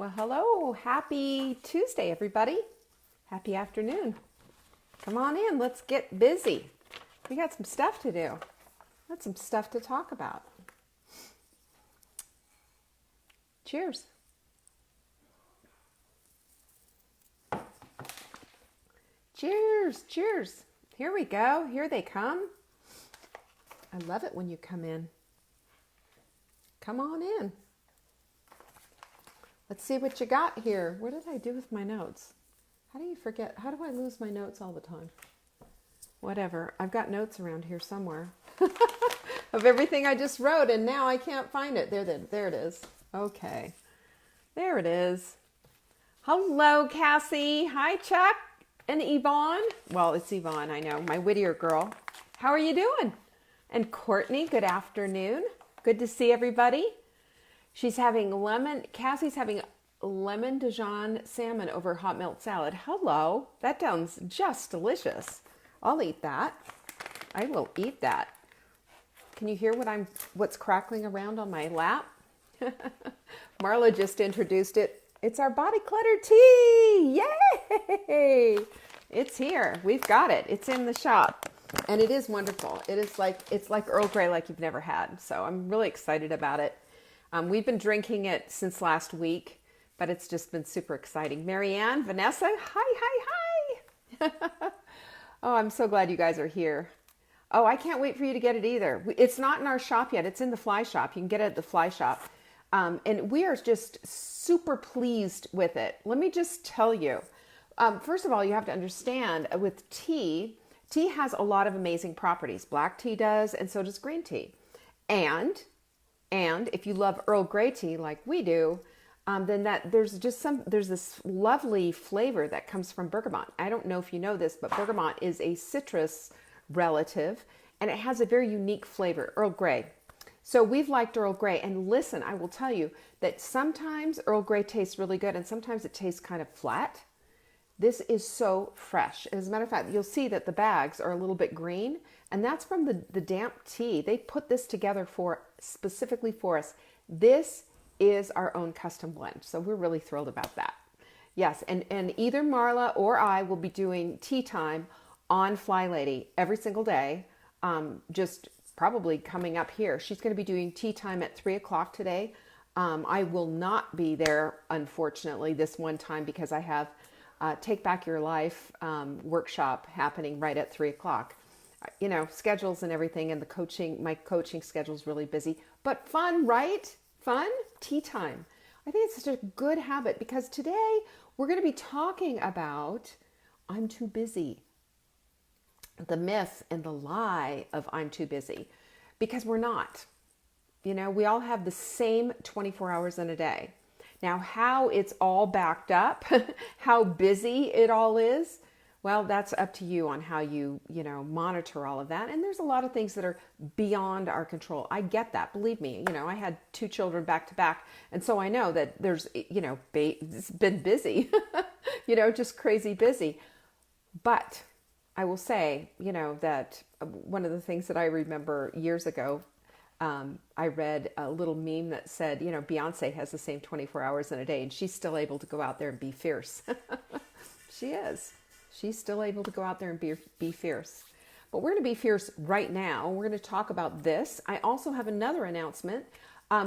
Well, hello. Happy Tuesday, everybody. Happy afternoon. Come on in. Let's get busy. We got some stuff to do. Got some stuff to talk about. Cheers. Cheers. Cheers. Here we go. Here they come. I love it when you come in. Come on in. Let's see what you got here. What did I do with my notes? How do you forget? How do I lose my notes all the time? Whatever. I've got notes around here somewhere of everything I just wrote, and now I can't find it. There it is. Okay. There it is. Hello, Cassie. Hi, Chuck and Yvonne. Well, it's Yvonne, I know, my Whittier girl. How are you doing? And Courtney, good afternoon. Good to see everybody. Cassie's having lemon Dijon salmon over hot milk salad. Hello, that sounds just delicious. I'll eat that. I will eat that. Can you hear what's crackling around on my lap? Marla just introduced it. It's our body clutter tea. Yay! It's here. We've got it. It's in the shop. And it is wonderful. It's like Earl Grey like you've never had. So I'm really excited about it. We've been drinking it since last week, but it's just been super exciting. Marianne, Vanessa, hi. Oh, I'm so glad you guys are here. Oh, I can't wait for you to get it either. It's not in our shop yet. It's in the Fly Shop. You can get it at the Fly Shop. And we are just super pleased with it. Let me just tell you. First of all, you have to understand with tea has a lot of amazing properties. Black tea does, and so does green tea. And if you love Earl Grey tea like we do, then there's this lovely flavor that comes from bergamot. I don't know if you know this, but bergamot is a citrus relative, and it has a very unique flavor, Earl Grey. So we've liked Earl Grey, and listen, I will tell you that sometimes Earl Grey tastes really good, and sometimes it tastes kind of flat. This is so fresh. As a matter of fact, you'll see that the bags are a little bit green, and that's from the damp tea. They put this together specifically for us. This is our own custom blend, so we're really thrilled about that. Yes, and either Marla or I will be doing tea time on Fly Lady every single day, just probably coming up here. She's going to be doing tea time at 3 o'clock today. I will not be there, unfortunately, this one time because I have Take Back Your Life workshop happening right at 3 o'clock. You know, schedules and everything, and my coaching schedule is really busy, but fun, right? Fun tea time. I think it's such a good habit because today we're going to be talking about I'm too busy. The myth and the lie of I'm too busy, because we're not. You know, we all have the same 24 hours in a day. Now, how it's all backed up, how busy it all is, well, that's up to you on how you monitor all of that. And there's a lot of things that are beyond our control. I get that. Believe me, I had 2 children back to back. And so I know that there's, it's been busy, just crazy busy. But I will say, that one of the things that I remember years ago, I read a little meme that said, Beyonce has the same 24 hours in a day and she's still able to go out there and be fierce. She is. She's still able to go out there and be fierce. But we're going to be fierce right now. We're going to talk about this. I also have another announcement.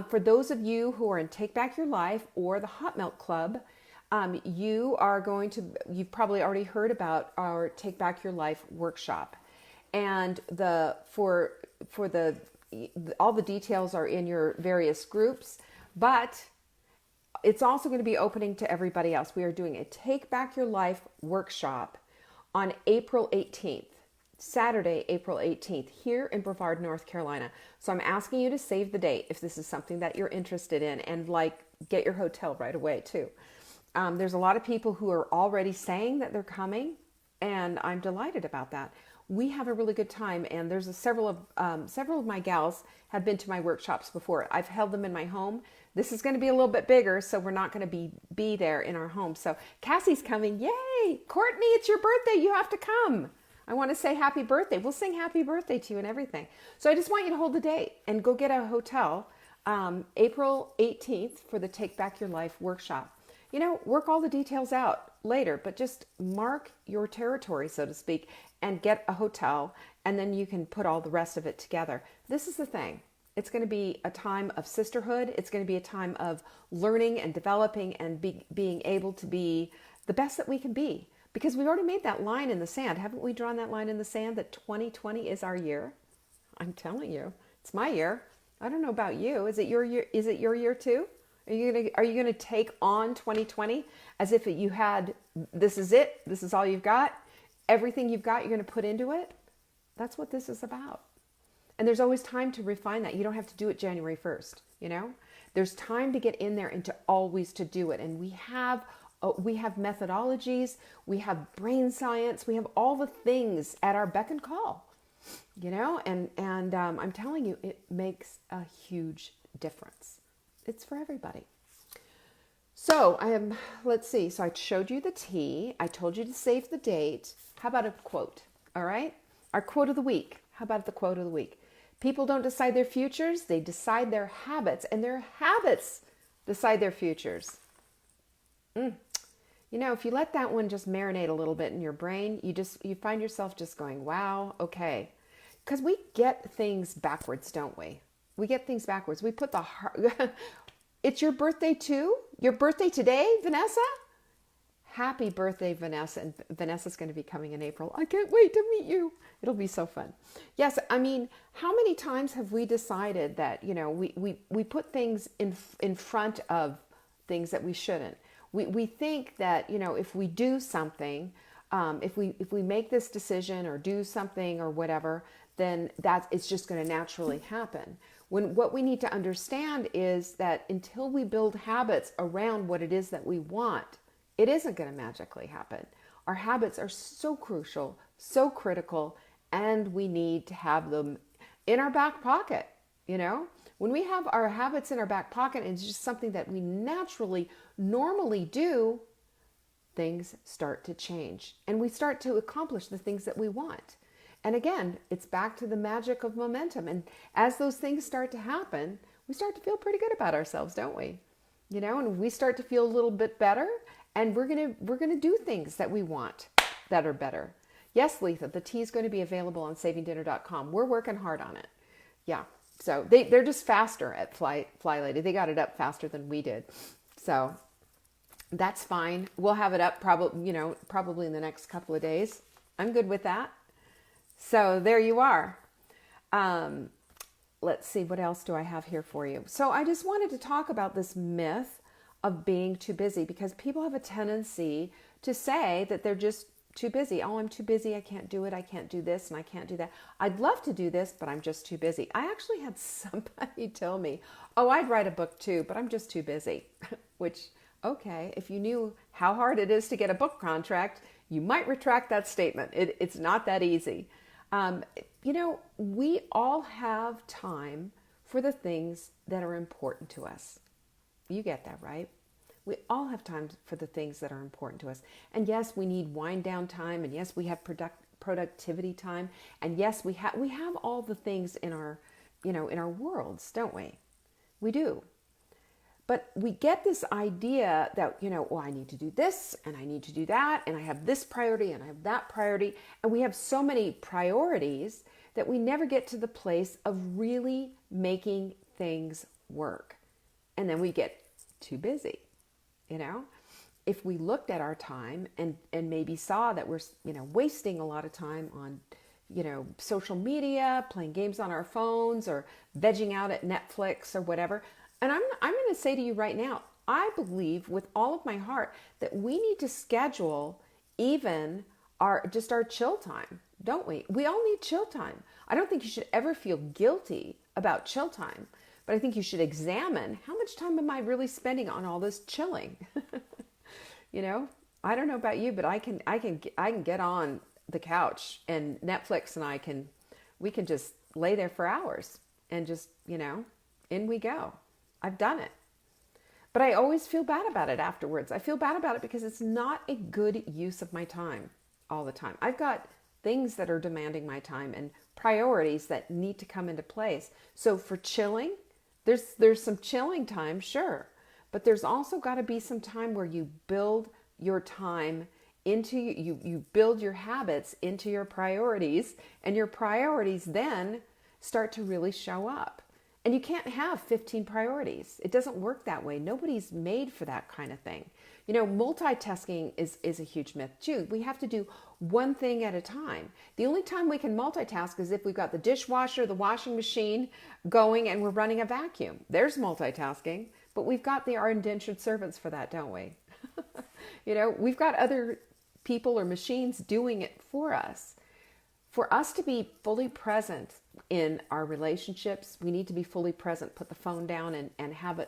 For those of you who are in Take Back Your Life or the Hot Milk Club, you've probably already heard about our Take Back Your Life workshop. And all the details are in your various groups, but it's also going to be opening to everybody else. We are doing a Take Back Your Life workshop on April 18th, Saturday, April 18th, here in Brevard, North Carolina. So I'm asking you to save the date if this is something that you're interested in, and get your hotel right away too. There's a lot of people who are already saying that they're coming, and I'm delighted about that. We have a really good time, and there's several of my gals have been to my workshops before. I've held them in my home. This is going to be a little bit bigger, so we're not going to be there in our home. So Cassie's coming. Yay! Courtney, it's your birthday. You have to come. I want to say happy birthday. We'll sing happy birthday to you and everything. So I just want you to hold the date and go get a hotel April 18th for the Take Back Your Life workshop. work all the details out later, but just mark your territory, so to speak, and get a hotel, and then you can put all the rest of it together. This is the thing. It's going to be a time of sisterhood. It's going to be a time of learning and developing and being able to be the best that we can be. Because we've already made that line in the sand. Haven't we drawn that line in the sand that 2020 is our year? I'm telling you, it's my year. I don't know about you. Is it your year? Is it your year too? Are you gonna take on 2020 as if you had, this is it, this is all you've got, everything you've got, you're gonna put into it? That's what this is about. And there's always time to refine that. You don't have to do it January 1st, There's time to get in there and to always to do it. And we have methodologies, we have brain science, we have all the things at our beck and call, and I'm telling you, it makes a huge difference. It's for everybody. So let's see. So I showed you the tea. I told you to save the date. How about a quote? All right. Our quote of the week. How about the quote of the week? People don't decide their futures. They decide their habits, and their habits decide their futures. If you let that one just marinate a little bit in your brain, you find yourself just going, wow, okay. Because we get things backwards, don't we? We get things backwards. We put the heart. It's your birthday too? Your birthday today, Vanessa? Happy birthday, Vanessa. And Vanessa's going to be coming in April. I can't wait to meet you. It'll be so fun. Yes, I mean, how many times have we decided that, we put things in front of things that we shouldn't? We think that, if we do something, if we make this decision or do something or whatever, then it's just going to naturally happen. When what we need to understand is that until we build habits around what it is that we want, it isn't going to magically happen. Our habits are so crucial, so critical, and we need to have them in our back pocket, When we have our habits in our back pocket and it's just something that we normally do, things start to change and we start to accomplish the things that we want. And again, it's back to the magic of momentum. And as those things start to happen, we start to feel pretty good about ourselves, don't we? And we start to feel a little bit better, and we're gonna do things that we want that are better. Yes, Letha, the tea is going to be available on savingdinner.com. We're working hard on it. Yeah. So they're just faster at Fly Lady. They got it up faster than we did. So that's fine. We'll have it up probably in the next couple of days. I'm good with that. So there you are. Let's see, what else do I have here for you? So I just wanted to talk about this myth of being too busy, because people have a tendency to say that they're just too busy. Oh, I'm too busy. I can't do it. I can't do this and I can't do that. I'd love to do this, but I'm just too busy. I actually had somebody tell me, oh, I'd write a book too, but I'm just too busy. Which, okay, if you knew how hard it is to get a book contract, you might retract that statement. It's not that easy. We all have time for the things that are important to us. You get that, right? We all have time for the things that are important to us. And yes, we need wind down time. And yes, we have productivity time. And yes, we have all the things in our worlds, don't we? We do. But we get this idea that, I need to do this and I need to do that. And I have this priority and I have that priority. And we have so many priorities that we never get to the place of really making things work. And then we get too busy. If we looked at our time and maybe saw that we're, wasting a lot of time on, social media, playing games on our phones or vegging out at Netflix or whatever. And I'm going to say to you right now, I believe with all of my heart that we need to schedule even our chill time, don't we? We all need chill time. I don't think you should ever feel guilty about chill time. But I think you should examine how much time am I really spending on all this chilling? I don't know about you, but I can get on the couch and Netflix and we can just lay there for hours and just, in we go. I've done it. But I always feel bad about it afterwards. I feel bad about it because it's not a good use of my time all the time. I've got things that are demanding my time and priorities that need to come into place. So for chilling, there's some chilling time, sure. But there's also got to be some time where you build your time into you build your habits into your priorities, and your priorities then start to really show up. And you can't have 15 priorities. It doesn't work that way. Nobody's made for that kind of thing. Multitasking is a huge myth too. We have to do one thing at a time. The only time we can multitask is if we've got the dishwasher, the washing machine going, and we're running a vacuum. There's multitasking, but we've got our indentured servants for that, don't we? We've got other people or machines doing it for us. For us to be fully present in our relationships, we need to be fully present, put the phone down and have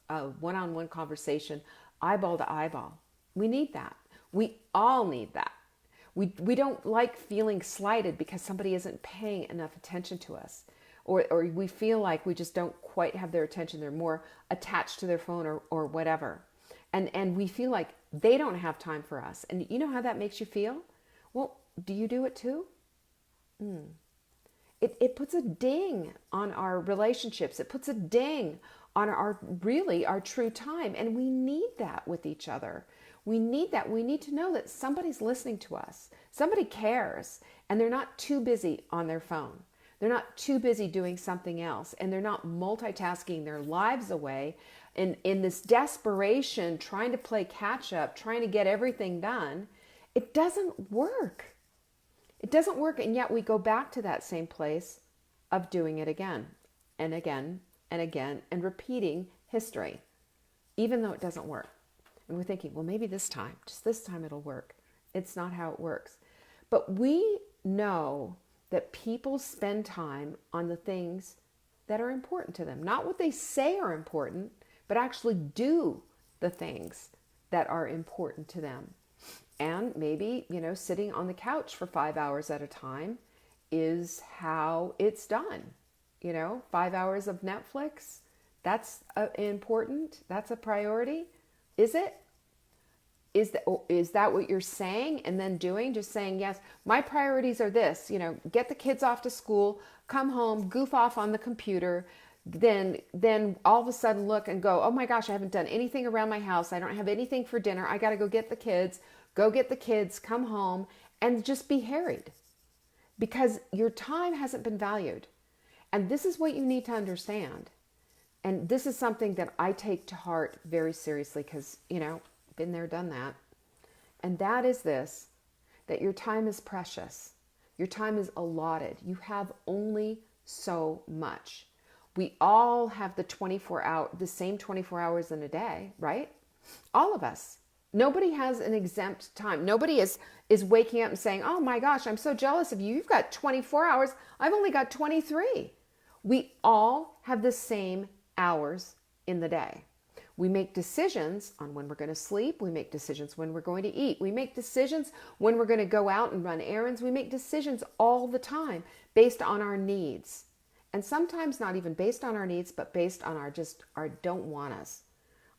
a one-on-one conversation, eyeball to eyeball. We need that. We all need that. We don't like feeling slighted because somebody isn't paying enough attention to us. Or we feel like we just don't quite have their attention. They're more attached to their phone or whatever. And we feel like they don't have time for us. And you know how that makes you feel? Well, do you do it too? It puts a ding on our relationships. It puts a ding on our true time. And we need that with each other. We need that. We need to know that somebody's listening to us. Somebody cares. And they're not too busy on their phone. They're not too busy doing something else. And they're not multitasking their lives away in this desperation, trying to play catch up, trying to get everything done. It doesn't work. It doesn't work. And yet we go back to that same place of doing it again and again and again and repeating history, even though it doesn't work. And we're thinking, well, maybe just this time it'll work. It's not how it works. But we know that people spend time on the things that are important to them. Not what they say are important, but actually do the things that are important to them. And maybe, sitting on the couch for 5 hours at a time is how it's done. 5 hours of Netflix, that's important. That's a priority. Is it? Is that what you're saying and then doing? Just saying, yes, my priorities are this, get the kids off to school, come home, goof off on the computer, then all of a sudden look and go, oh my gosh, I haven't done anything around my house. I don't have anything for dinner. I got to go get the kids, come home, and just be harried because your time hasn't been valued. And this is what you need to understand. And this is something that I take to heart very seriously because, been there, done that. And that is this, that your time is precious. Your time is allotted. You have only so much. We all have the same 24 hours in a day, right? All of us. Nobody has an exempt time. Nobody is waking up and saying, oh my gosh, I'm so jealous of you. You've got 24 hours. I've only got 23. We all have the same hours in the day. We make decisions on when we're going to sleep. We make decisions when we're going to eat. We make decisions when we're going to go out and run errands. We make decisions all the time based on our needs. And sometimes not even based on our needs, but based on our don't want us.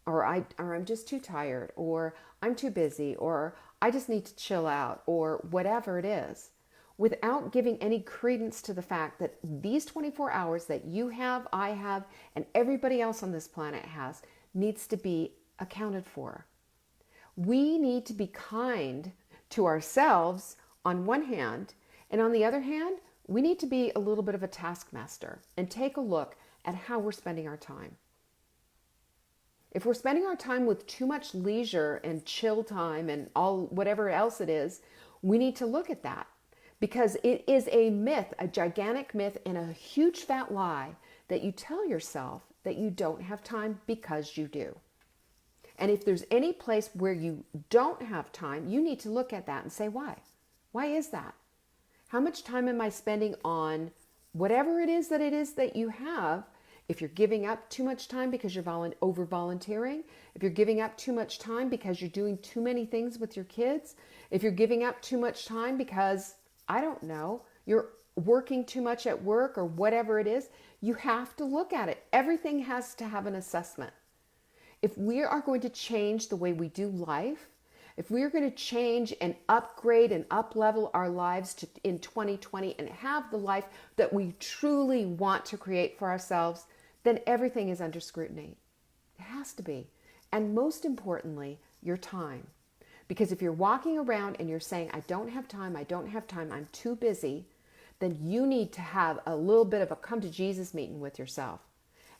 Or I'm just too tired, or I'm too busy, or I just need to chill out, or whatever it is. Without giving any credence to the fact that these 24 hours that you have, I have, and everybody else on this planet has, needs to be accounted for. We need to be kind to ourselves on one hand, and on the other hand, we need to be a little bit of a taskmaster and take a look at how we're spending our time. If we're spending our time with too much leisure and chill time and all whatever else it is, we need to look at that because it is a myth, a gigantic myth and a huge fat lie that you tell yourself that you don't have time because you do. And if there's any place where you don't have time, you need to look at that and say, why? Why is that? How much time am I spending on whatever it is that you have? If you're giving up too much time because you're over volunteering, if you're giving up too much time because you're doing too many things with your kids, if you're giving up too much time because, I don't know, you're working too much at work or whatever it is, you have to look at it. Everything has to have an assessment. If we are going to change the way we do life, if we are going to change and upgrade and up-level our lives in 2020 and have the life that we truly want to create for ourselves, then everything is under scrutiny. It has to be. And most importantly, your time. Because if you're walking around and you're saying, I don't have time, I'm too busy, then you need to have a little bit of a come to Jesus meeting with yourself.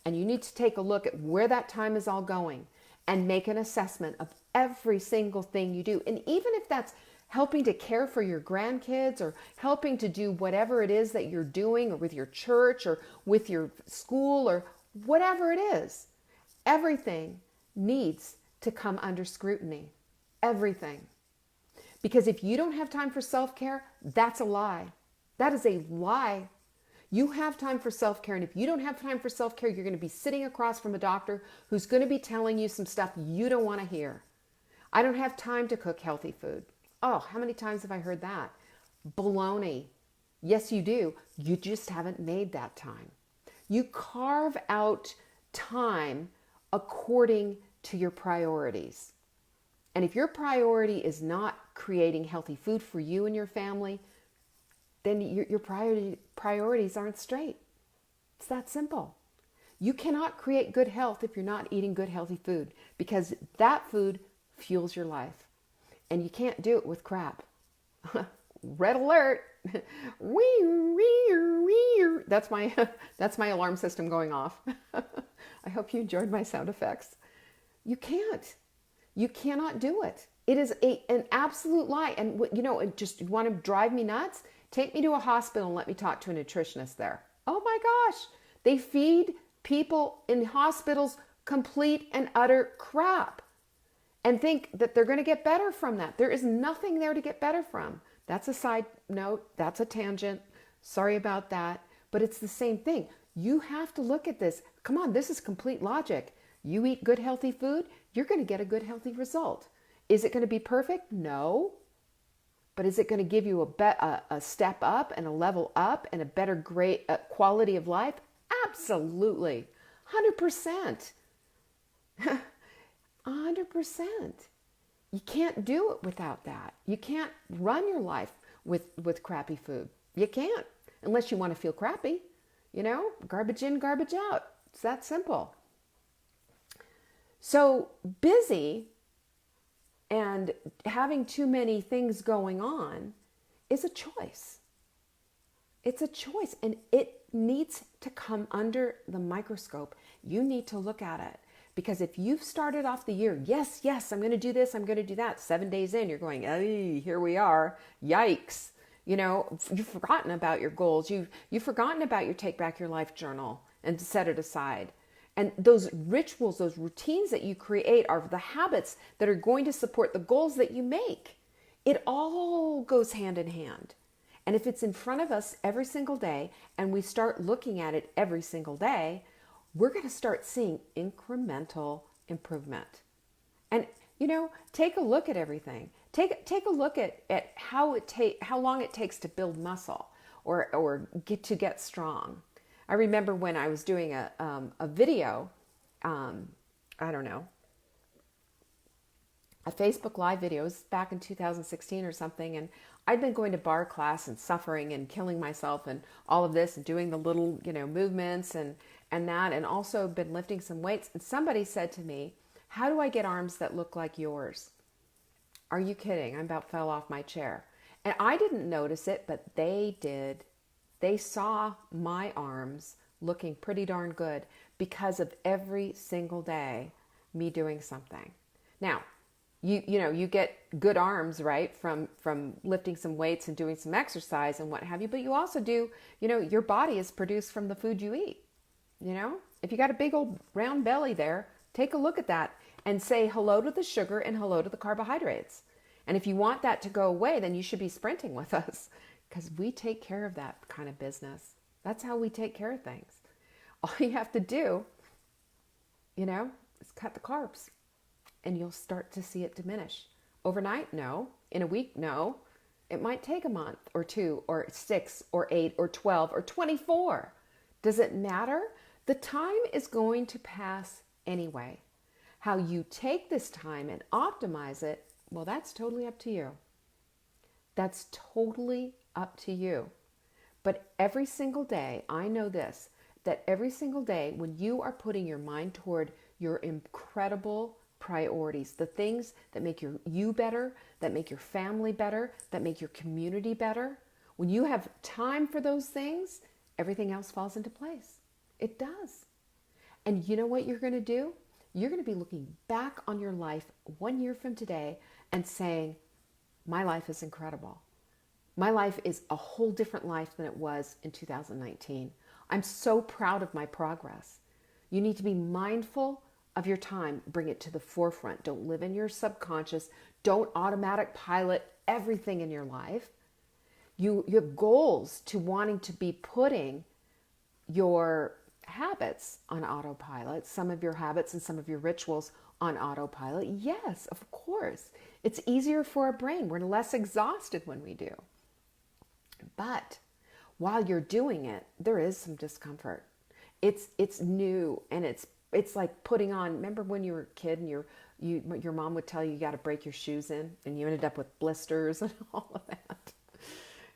And you need to take a look at where that time is all going and make an assessment of every single thing you do. And even if that's helping to care for your grandkids or helping to do whatever it is that you're doing, or with your church or with your school or whatever it is, everything needs to come under scrutiny. Everything. Because if you don't have time for self-care, that's a lie. That is a lie. You have time for self-care, and if you don't have time for self-care, you're going to be sitting across from a doctor who's going to be telling you some stuff you don't want to hear. I don't have time to cook healthy food. Oh, how many times have I heard that? Baloney. Yes, you do. You just haven't made that time. You carve out time according to your priorities. And if your priority is not creating healthy food for you and your family, then your priorities aren't straight. It's that simple. You cannot create good health if you're not eating good, healthy food, because that food fuels your life. And you can't do it with crap. Red alert. That's my alarm system going off. I hope you enjoyed my sound effects. You can't. You cannot do it. It is an absolute lie. And you want to drive me nuts? Take me to a hospital and let me talk to a nutritionist there. Oh my gosh. They feed people in hospitals complete and utter crap and think that they're going to get better from that. There is nothing there to get better from. That's a side note. That's a tangent. Sorry about that. But it's the same thing. You have to look at this. Come on, this is complete logic. You eat good, healthy food, you're going to get a good, healthy result. Is it going to be perfect? No. But is it going to give you a step up and a level up and a better great quality of life? Absolutely. 100%. 100%. You can't do it without that. You can't run your life with crappy food. You can't, unless you want to feel crappy. Garbage in, garbage out. It's that simple. So busy and having too many things going on is a choice. It's a choice, and it needs to come under the microscope. You need to look at it, because if you've started off the year, yes, I'm going to do this, I'm going to do that. 7 days in, you're going, hey, here we are. Yikes. You've forgotten about your goals. You've forgotten about your Take Back Your Life journal and set it aside. And those rituals, those routines that you create are the habits that are going to support the goals that you make. It all goes hand in hand. And if it's in front of us every single day and we start looking at it every single day, we're going to start seeing incremental improvement. And, take a look at everything. Take a look at how long it takes to build muscle or get strong. I remember when I was doing a video, I don't know, a Facebook Live video. It was back in 2016 or something, and I'd been going to bar class and suffering and killing myself and all of this and doing the little, movements and that, and also been lifting some weights. And somebody said to me, how do I get arms that look like yours? Are you kidding? I about fell off my chair. And I didn't notice it, but they did. They saw my arms looking pretty darn good because of every single day me doing something. Now, you get good arms, right, from lifting some weights and doing some exercise and what have you, but you also do, your body is produced from the food you eat. If you got a big old round belly there, take a look at that and say hello to the sugar and hello to the carbohydrates. And if you want that to go away, then you should be sprinting with us, because we take care of that kind of business. That's how we take care of things. All you have to do, is cut the carbs, and you'll start to see it diminish. Overnight? No. In a week? No. It might take a month or 2 or 6 or 8 or 12 or 24. Does it matter? The time is going to pass anyway. How you take this time and optimize it, well, that's totally up to you. That's totally up to you. But every single day, I know this, that every single day when you are putting your mind toward your incredible priorities, the things that make you better, that make your family better, that make your community better. When you have time for those things, everything else falls into place. It does. And you know what you're going to do? You're going to be looking back on your life 1 year from today and saying, my life is incredible. My life is a whole different life than it was in 2019. I'm so proud of my progress. You need to be mindful of your time. Bring it to the forefront. Don't live in your subconscious. Don't automatic pilot everything in your life. You have goals to wanting to be putting your habits on autopilot, some of your habits and some of your rituals on autopilot. Yes, of course. It's easier for our brain. We're less exhausted when we do. But while you're doing it, there is some discomfort. It's new, and it's like putting on. Remember when you were a kid and your mom would tell you you got to break your shoes in, and you ended up with blisters and all of that.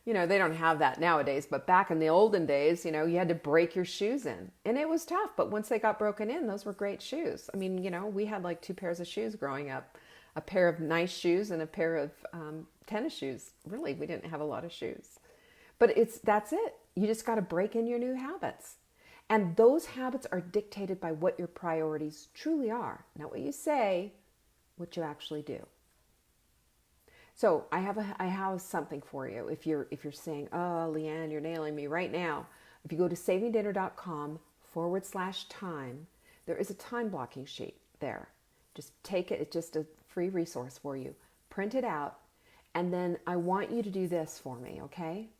You know, they don't have that nowadays, but back in the olden days, you know, you had to break your shoes in, and it was tough. But once they got broken in, those were great shoes. I mean, you know, we had like 2 pairs of shoes growing up, a pair of nice shoes and a pair of tennis shoes. Really, we didn't have a lot of shoes, but that's it. You just got to break in your new habits. And those habits are dictated by what your priorities truly are. Not what you say, what you actually do. So I have something for you. If you're saying, oh, Leanne, you're nailing me right now. If you go to savingdinner.com/time, there is a time blocking sheet there. Just take it. It's just a free resource for you. Print it out. And then I want you to do this for me, okay?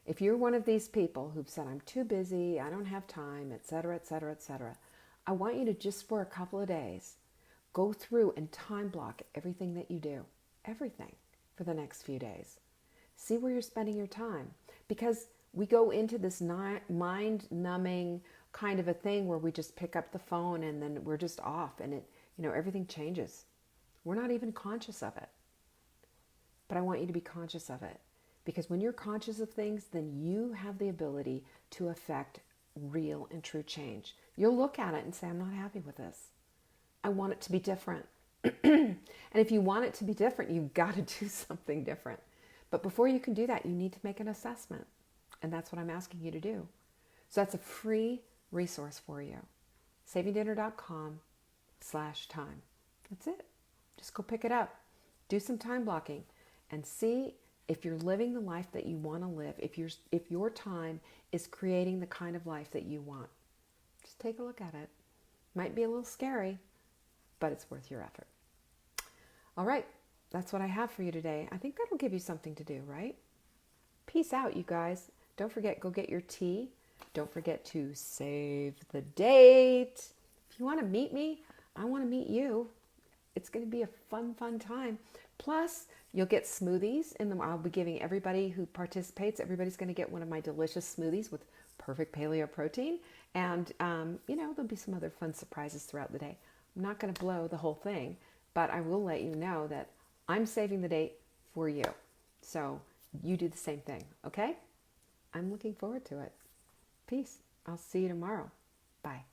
If you're one of these people who've said, I'm too busy, I don't have time, etc., etc., etc., I want you to just for a couple of days, go through and time block everything that you do. Everything. For the next few days. See where you're spending your time, because we go into this mind-numbing kind of a thing where we just pick up the phone and then we're just off, and everything changes. We're not even conscious of it. But I want you to be conscious of it, because when you're conscious of things, then you have the ability to affect real and true change. You'll look at it and say, I'm not happy with this. I want it to be different. And if you want it to be different, you've got to do something different. But before you can do that, you need to make an assessment. And that's what I'm asking you to do. So that's a free resource for you. savingdinner.com/time. That's it. Just go pick it up. Do some time blocking and see if you're living the life that you want to live. If your time is creating the kind of life that you want. Just take a look at it. Might be a little scary, but it's worth your effort. All right, that's what I have for you today. I think that'll give you something to do, right? Peace out, you guys. Don't forget, go get your tea. Don't forget to save the date. If you want to meet me, I want to meet you. It's going to be a fun time. Plus, you'll get smoothies. I'll be giving everybody who participates, everybody's going to get one of my delicious smoothies with perfect paleo protein. And, there'll be some other fun surprises throughout the day. I'm not going to blow the whole thing, but I will let you know that I'm saving the date for you. So you do the same thing, okay? I'm looking forward to it. Peace. I'll see you tomorrow. Bye.